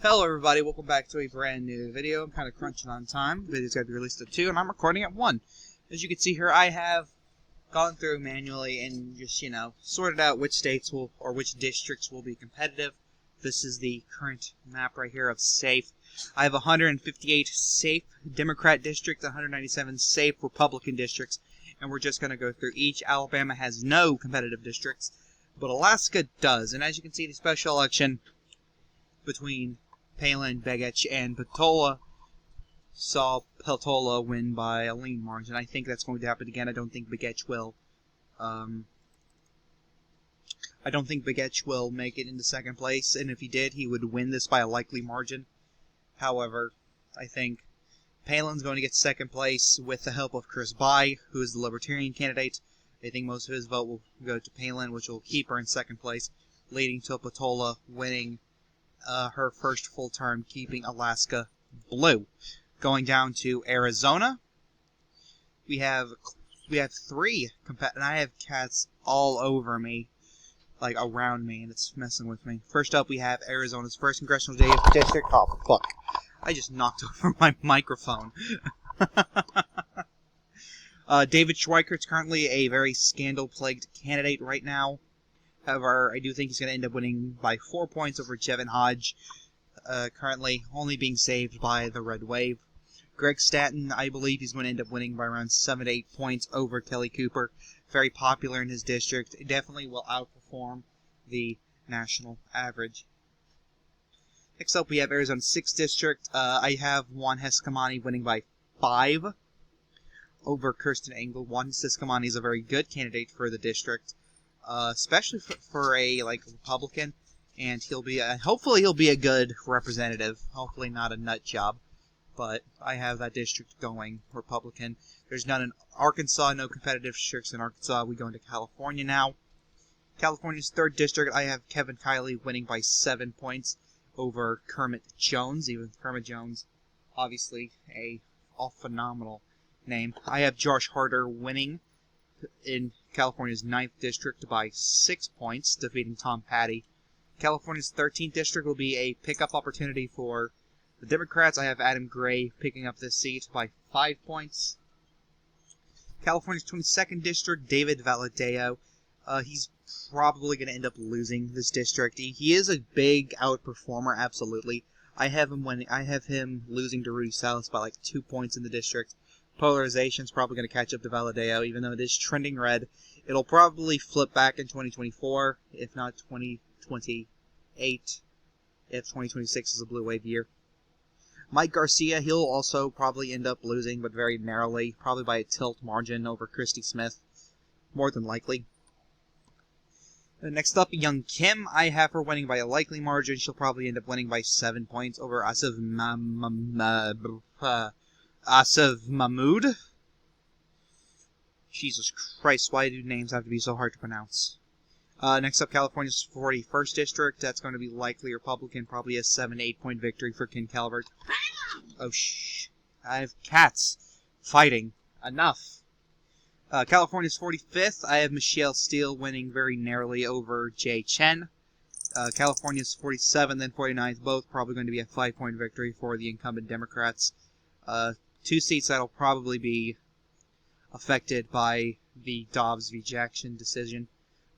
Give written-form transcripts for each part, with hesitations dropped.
Hello everybody, welcome back to a brand new video. I'm kind of crunching on time. The video's got to be released at 2 and I'm recording at 1. As you can see here, I have gone through manually and just, sorted out which states will, or which districts will be competitive. This is the current map right here of safe. I have 158 safe Democrat districts, 197 safe Republican districts, and we're just going to go through each. Alabama has no competitive districts, but Alaska does. And as you can see, the special election between Palin, Begich, and Patola saw Patola win by a lean margin. I think that's going to happen again. I don't think Begich will. I don't think Begich will make it into second place, and if he did, he would win this by a likely margin. However, I think Palin's going to get second place with the help of Chris Bai, who is the Libertarian candidate. I think most of his vote will go to Palin, which will keep her in second place, leading to Patola winning her first full term, keeping Alaska blue. Going down to Arizona, we have three and I have cats all over me, like around me, and it's messing with me. First up, we have Arizona's first congressional district. Oh fuck! I just knocked over my microphone. David Schweikert's currently a very scandal-plagued candidate right now. However, I do think he's going to end up winning by 4 points over Jevin Hodge, currently only being saved by the Red Wave. Greg Stanton, I believe he's going to end up winning by around 7 to 8 points over Kelly Cooper. Very popular in his district. Definitely will outperform the national average. Next up, we have Arizona's 6th district. I have Juan Hescamani winning by 5 over Kirsten Engel. Juan Hescamani is a very good candidate for the district. Especially for a Republican, and hopefully he'll be a good representative. Hopefully not a nut job, but I have that district going Republican. There's none in Arkansas, no competitive districts in Arkansas. We go into California now. California's 3rd district, I have Kevin Kiley winning by 7 points over Kermit Jones. Even Kermit Jones, obviously a phenomenal name. I have Josh Harder winning in California's 9th district by 6 points, defeating Tom Patty. California's 13th district will be a pickup opportunity for the Democrats. I have Adam Gray picking up this seat by 5 points. California's 22nd district, David Valadao. He's probably going to end up losing this district. He is a big outperformer, absolutely. I have him losing to Rudy Salas by like 2 points in the district. Polarization is probably going to catch up to Valadao, even though it is trending red. It'll probably flip back in 2024, if not 2028, if 2026 is a blue wave year. Mike Garcia, he'll also probably end up losing, but very narrowly, probably by a tilt margin over Christy Smith, more than likely. Next up, Young Kim, I have her winning by a likely margin. She'll probably end up winning by 7 points over Asif Mahmood. Jesus Christ, why do names have to be so hard to pronounce? Next up, California's 41st district. That's going to be likely Republican, probably a 7-8 point victory for Ken Calvert. Oh, shh. I have cats fighting. Enough. California's 45th, I have Michelle Steele winning very narrowly over Jay Chen. California's 47th and 49th, both probably going to be a 5 point victory for the incumbent Democrats. 2 seats that'll probably be affected by the Dobbs v. Jackson decision.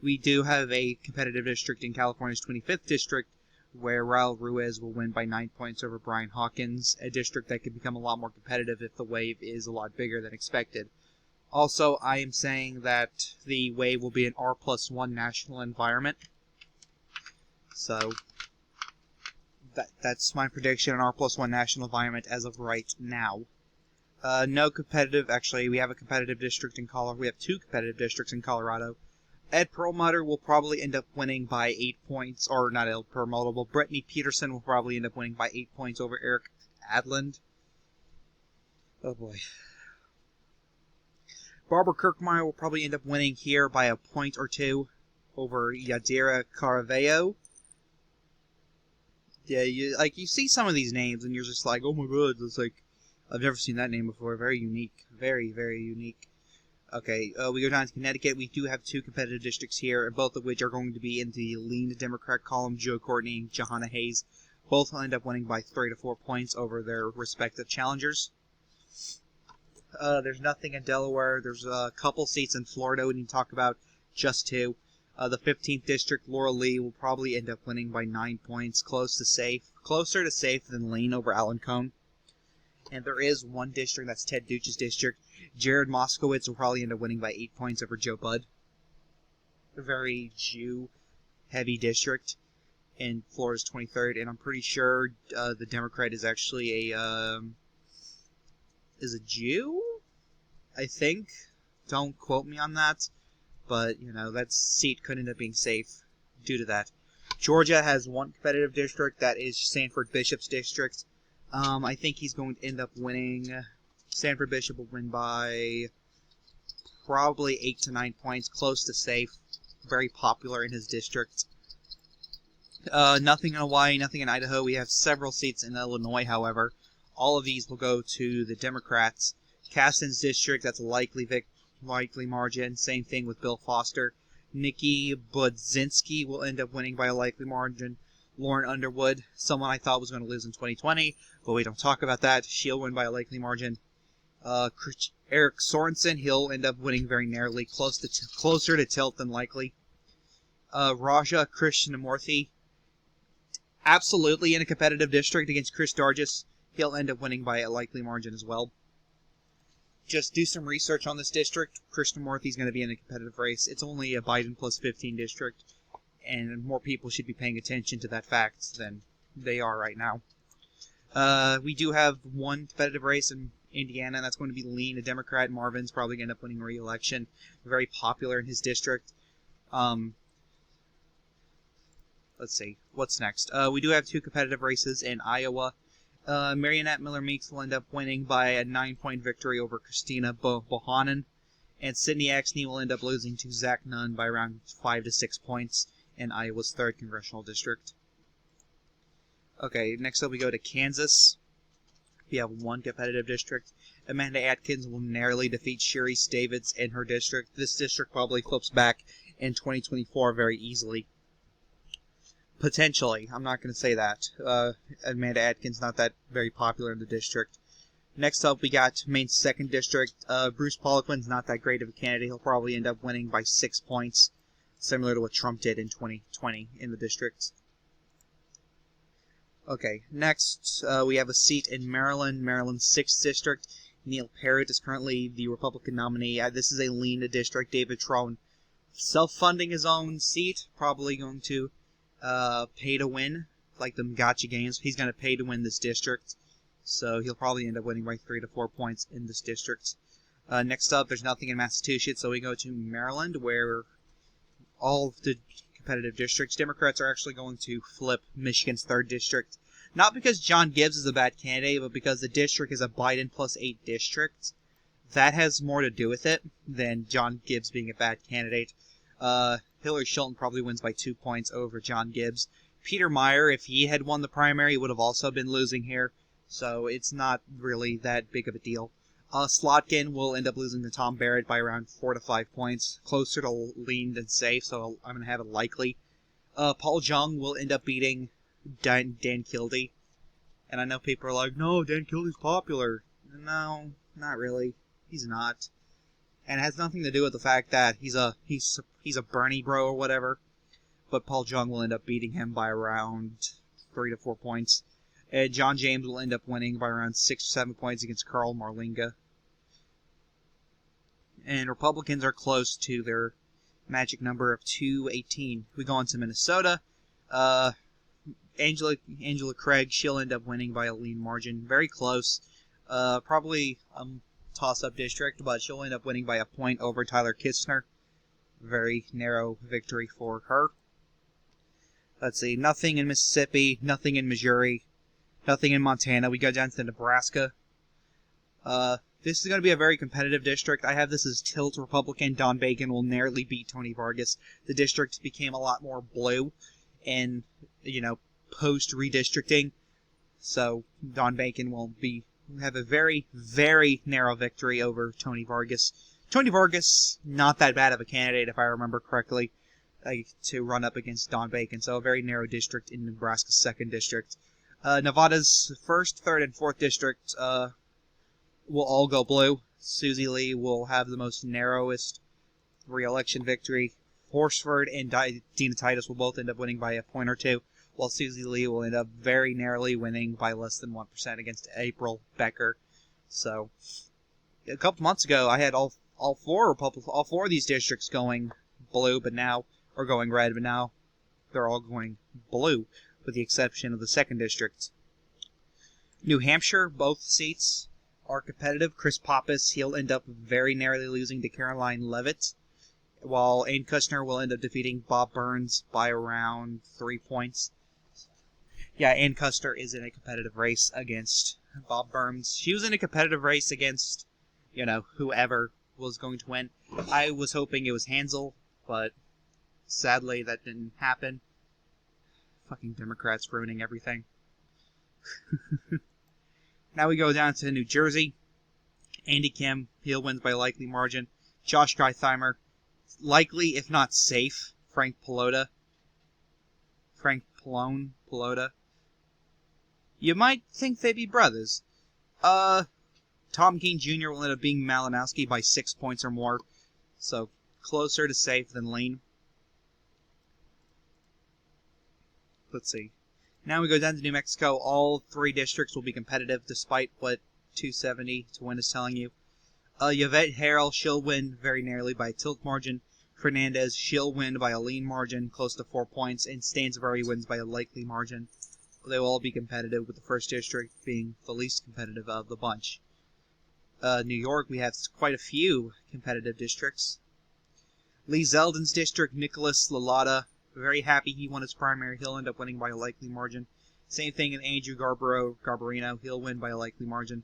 We do have a competitive district in California's 25th district where Raul Ruiz will win by 9 points over Brian Hawkins, a district that could become a lot more competitive if the wave is a lot bigger than expected. Also, I am saying that the wave will be an R+1 national environment. So, that's my prediction, an R+1 national environment as of right now. No competitive, actually, we have a competitive district in Colorado. We have 2 competitive districts in Colorado. Ed Perlmutter will probably end up winning by 8 points, or not Ed Perlmutter, but Brittany Peterson will probably end up winning by 8 points over Eric Adland. Oh boy. Barbara Kirkmeyer will probably end up winning here by a point or 2 over Yadira Caraveo. Yeah, you see some of these names and you're just like, oh my god, it's like, I've never seen that name before. Very unique. Very, very unique. Okay, we go down to Connecticut. We do have 2 competitive districts here, both of which are going to be in the lean Democrat column, Joe Courtney and Johanna Hayes. Both will end up winning by 3 to 4 points over their respective challengers. There's nothing in Delaware. There's a couple seats in Florida we need to talk about, just two. The 15th district, Laura Lee will probably end up winning by 9 points, closer to safe than Lane over Alan Cone. And there is one district, that's Ted Duch's district. Jared Moskowitz will probably end up winning by 8 points over Joe Budd. A very Jew-heavy district in Florida's 23rd, and I'm pretty sure the Democrat is actually a Jew, I think. Don't quote me on that, but, that seat could end up being safe due to that. Georgia has one competitive district, that is Sanford Bishop's district. I think he's going to end up winning. Sanford Bishop will win by probably 8 to 9 points, close to safe. Very popular in his district. Nothing in Hawaii, nothing in Idaho. We have several seats in Illinois, however. All of these will go to the Democrats. Caston's district, that's a likely margin. Same thing with Bill Foster. Nikki Budzinski will end up winning by a likely margin. Lauren Underwood, someone I thought was going to lose in 2020, but we don't talk about that. She'll win by a likely margin. Eric Sorensen, he'll end up winning very narrowly, closer to tilt than likely. Raja Krishnamurthy, absolutely in a competitive district against Chris Dargis. He'll end up winning by a likely margin as well. Just do some research on this district. Krishnamurthy's going to be in a competitive race. It's only a Biden plus 15 district, and more people should be paying attention to that fact than they are right now. We do have one competitive race in Indiana, and that's going to be Lean, a Democrat. Marvin's probably going to end up winning re-election. Very popular in his district. Let's see. What's next? We do have two competitive races in Iowa. Marionette Miller-Meeks will end up winning by a 9-point victory over Christina Bohannon. And Sidney Axney will end up losing to Zach Nunn by around 5 to 6 points in Iowa's 3rd Congressional District. Okay, next up we go to Kansas. We have one competitive district. Amanda Atkins will narrowly defeat Sharice Davids in her district. This district probably flips back in 2024 very easily. Potentially. I'm not going to say that. Amanda Atkins not that very popular in the district. Next up, we got Maine's 2nd district. Bruce Poliquin's not that great of a candidate. He'll probably end up winning by 6 points, similar to what Trump did in 2020 in the district. Okay, next we have a seat in Maryland, Maryland's 6th district. Neil Parrott is currently the Republican nominee. This is a lean district. David Trone self-funding his own seat, probably going to pay to win, like the gotcha games. He's going to pay to win this district, so he'll probably end up winning by 3 to 4 points in this district. Next up, there's nothing in Massachusetts, so we go to Maryland, where all of the competitive districts, Democrats are actually going to flip Michigan's 3rd district. Not because John Gibbs is a bad candidate, but because the district is a Biden plus 8 district. That has more to do with it than John Gibbs being a bad candidate. Hillary Shilton probably wins by 2 points over John Gibbs. Peter Meyer, if he had won the primary, would have also been losing here, so it's not really that big of a deal. Slotkin will end up losing to Tom Barrett by around 4 to 5 points, closer to lean than safe, so I'm going to have it likely. Paul Jung will end up beating Dan Kildee, and I know people are like, no, Dan Kildee's popular. No, not really. He's not. And it has nothing to do with the fact that he's a Bernie bro or whatever. But Paul Jung will end up beating him by around 3 to 4 points. And John James will end up winning by around 6 to 7 points against Carl Marlinga. And Republicans are close to their magic number of 218. We go on to Minnesota. Angela Craig, she'll end up winning by a lean margin. Very close. Probably toss-up district, but she'll end up winning by a point over Tyler Kistner. Very narrow victory for her. Let's see, nothing in Mississippi, nothing in Missouri, nothing in Montana. We go down to Nebraska. This is going to be a very competitive district. I have this as tilt Republican. Don Bacon will narrowly beat Tony Vargas. The district became a lot more blue in, post-redistricting. So Don Bacon will have a very, very narrow victory over Tony Vargas. Tony Vargas, not that bad of a candidate, if I remember correctly, to run up against Don Bacon. So a very narrow district in Nebraska's 2nd district. Nevada's 1st, 3rd, and 4th district will all go blue. Susie Lee will have the most narrowest re-election victory. Horsford and Dina Titus will both end up winning by a point or two, while Susie Lee will end up very narrowly winning by less than 1% against April Becker. So, a couple months ago, I had all four of these districts going blue, but now, or going red, but now they're all going blue, with the exception of the 2nd district. New Hampshire, both seats are competitive. Chris Pappas, he'll end up very narrowly losing to Caroline Leavitt, while Ann Kushner will end up defeating Bob Burns by around 3 points. Yeah, Ann Kushner is in a competitive race against Bob Burns. She was in a competitive race against, whoever was going to win. I was hoping it was Hansel, but sadly that didn't happen. Fucking Democrats ruining everything. Now we go down to New Jersey. Andy Kim, he'll win by likely margin. Josh Geitheimer, likely, if not safe. Frank Pelota. You might think they'd be brothers. Tom Keene Jr. will end up being Malinowski by 6 points or more. So, closer to safe than lean. Let's see. Now we go down to New Mexico. All 3 districts will be competitive, despite what 270 to win is telling you. Yvette Harrell, she'll win very narrowly by a tilt margin. Fernandez, she'll win by a lean margin, close to 4 points. And Stansbury wins by a likely margin. They will all be competitive, with the 1st district being the least competitive of the bunch. New York, we have quite a few competitive districts. Lee Zeldin's district, Nicholas Lalata, very happy he won his primary. He'll end up winning by a likely margin. Same thing in Andrew Garbarino. He'll win by a likely margin.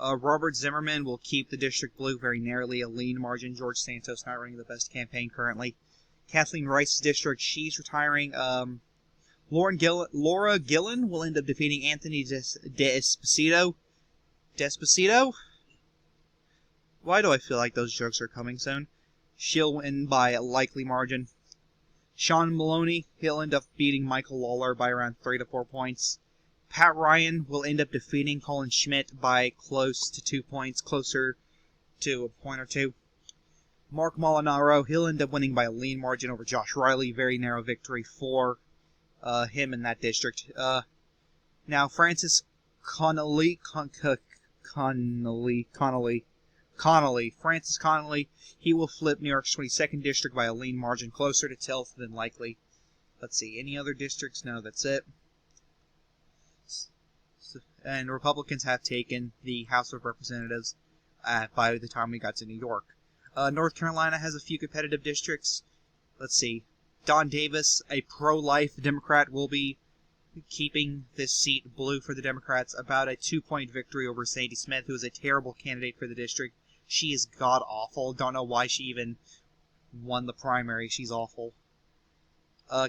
Robert Zimmerman will keep the district blue very narrowly, a lean margin. George Santos not running the best campaign currently. Kathleen Rice's district, she's retiring. Laura Gillen will end up defeating Anthony Despacito. Despacito? Why do I feel like those jokes are coming soon? She'll win by a likely margin. Sean Maloney, he'll end up beating Michael Lawler by around 3 to 4 points. Pat Ryan will end up defeating Colin Schmidt by close to 2 points, closer to a point or two. Mark Molinaro, he'll end up winning by a lean margin over Josh Riley. Very narrow victory for him in that district. Now, Francis Connolly, Francis Connolly, he will flip New York's 22nd district by a lean margin, closer to tilt than likely. Let's see, any other districts? No, that's it. And Republicans have taken the House of Representatives by the time we got to New York. North Carolina has a few competitive districts. Let's see. Don Davis, a pro-life Democrat, will be keeping this seat blue for the Democrats. About a 2-point victory over Sadie Smith, who is a terrible candidate for the district. She is god-awful. Don't know why she even won the primary. She's awful.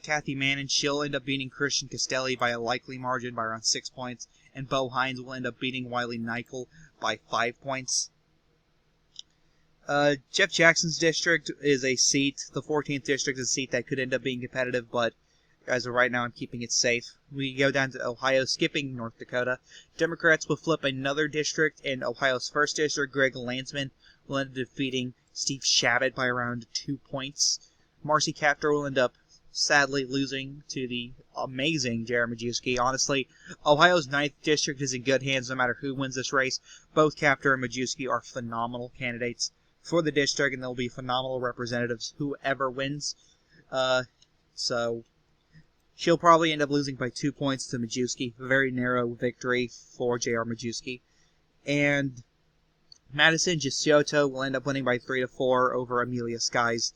Kathy Manning, she'll end up beating Christian Castelli by a likely margin by around 6 points. And Bo Hines will end up beating Wiley Nickel by 5 points. Jeff Jackson's district is a seat. The 14th district is a seat that could end up being competitive, but as of right now, I'm keeping it safe. We go down to Ohio, skipping North Dakota. Democrats will flip another district in Ohio's 1st district. Greg Landsman will end up defeating Steve Shabbat by around 2 points. Marcy Kaptur will end up sadly losing to the amazing Jared Majewski. Honestly, Ohio's 9th district is in good hands no matter who wins this race. Both Kaptur and Majewski are phenomenal candidates for the district, and they'll be phenomenal representatives whoever wins. So she'll probably end up losing by 2 points to Majewski. A very narrow victory for J.R. Majewski. And Madison Giussiotto will end up winning by 3 to 4 over Amelia Skies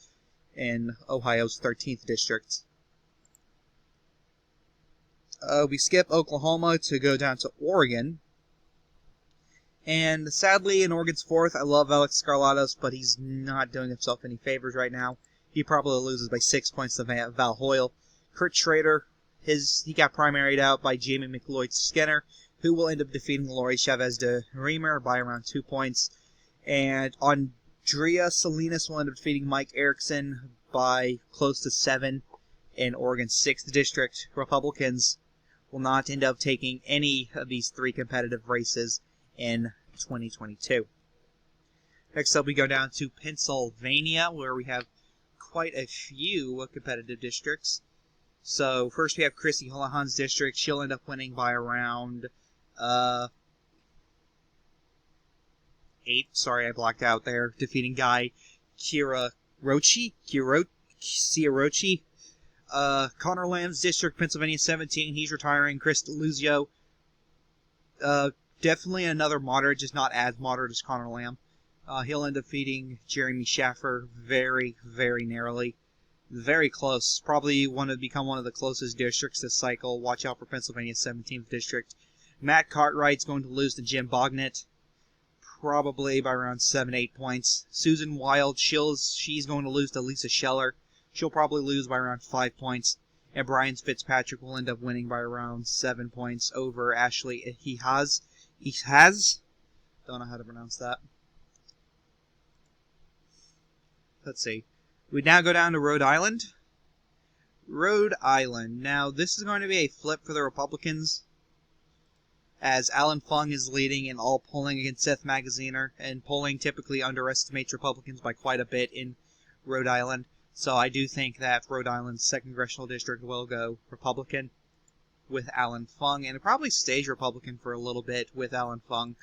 in Ohio's 13th district. We skip Oklahoma to go down to Oregon. And sadly, in Oregon's 4th, I love Alex Skarlatos, but he's not doing himself any favors right now. He probably loses by 6 points to Val Hoyle. Kurt Schrader, he got primaried out by Jamie McLeod Skinner, who will end up defeating Lori Chavez de Reamer by around 2 points. And Andrea Salinas will end up defeating Mike Erickson by close to 7 in Oregon's 6th district. Republicans will not end up taking any of these 3 competitive races in 2022. Next up, we go down to Pennsylvania, where we have quite a few competitive districts. So first we have Chrissy Houlihan's district. She'll end up winning by around 8. Sorry, I blocked out there. Defeating Guy Ciarochi. Connor Lamb's district, Pennsylvania 17. He's retiring. Chris DeLuzio. Definitely another moderate, just not as moderate as Connor Lamb. He'll end up defeating Jeremy Schaffer very, very narrowly. Very close. Probably want to become one of the closest districts this cycle. Watch out for Pennsylvania 17th district. Matt Cartwright's going to lose to Jim Bognet. Probably by around 7-8 points. Susan Wild, she's going to lose to Lisa Scheller. She'll probably lose by around 5 points. And Brian Fitzpatrick will end up winning by around 7 points over Ashley Ihaz. Don't know how to pronounce that. Let's see. We now go down to Rhode Island. Rhode Island. Now, this is going to be a flip for the Republicans, as Alan Fung is leading in all polling against Seth Magaziner, and polling typically underestimates Republicans by quite a bit in Rhode Island. So I do think that Rhode Island's 2nd Congressional District will go Republican with Alan Fung, and it probably stays Republican for a little bit with Alan Fung.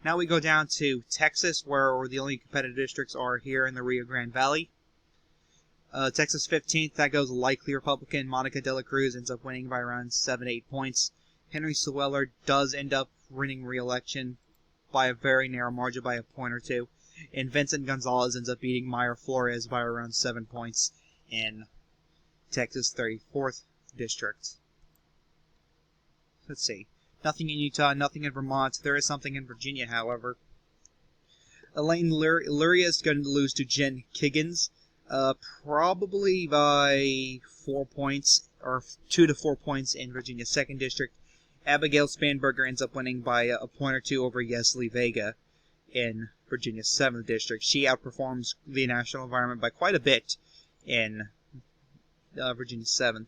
Now we go down to Texas, where the only competitive districts are here in the Rio Grande Valley. Texas 15th, that goes likely Republican. Monica De La Cruz ends up winning by around 7-8 points. Henry Sweller does end up winning re-election by a very narrow margin, by a point or 2. And Vincent Gonzalez ends up beating Mayra Flores by around 7 points in Texas 34th District. Let's see. Nothing in Utah, nothing in Vermont. There is something in Virginia, however. Elaine Luria is going to lose to Jen Kiggins. Probably by 4 points, or 2 to 4 points in Virginia's 2nd District. Abigail Spanberger ends up winning by a point or 2 over Yesli Vega in Virginia's 7th District. She outperforms the national environment by quite a bit in Virginia's 7th.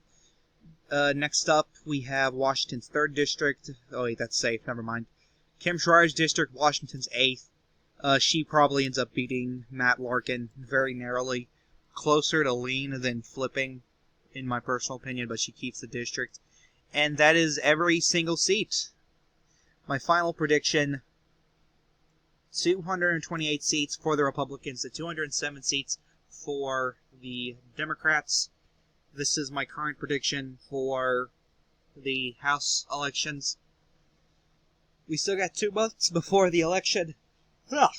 Next up, we have Washington's 3rd District. Oh, wait, that's safe. Never mind. Kim Schreier's district, Washington's 8th. She probably ends up beating Matt Larkin very narrowly. Closer to lean than flipping, in my personal opinion, but she keeps the district. And that is every single seat. My final prediction, 228 seats for the Republicans, to 207 seats for the Democrats. This is my current prediction for the House elections. We still got 2 months before the election. Ugh.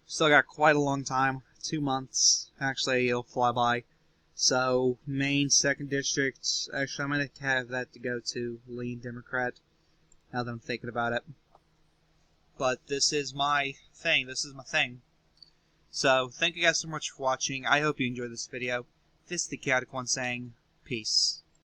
Still got quite a long time. 2 months. Actually, it'll fly by. So, Maine 2nd District. Actually, I'm going to have that to go to lean Democrat, now that I'm thinking about it. But this is my thing. So, thank you guys so much for watching. I hope you enjoyed this video. This is the Chaotic One saying, peace.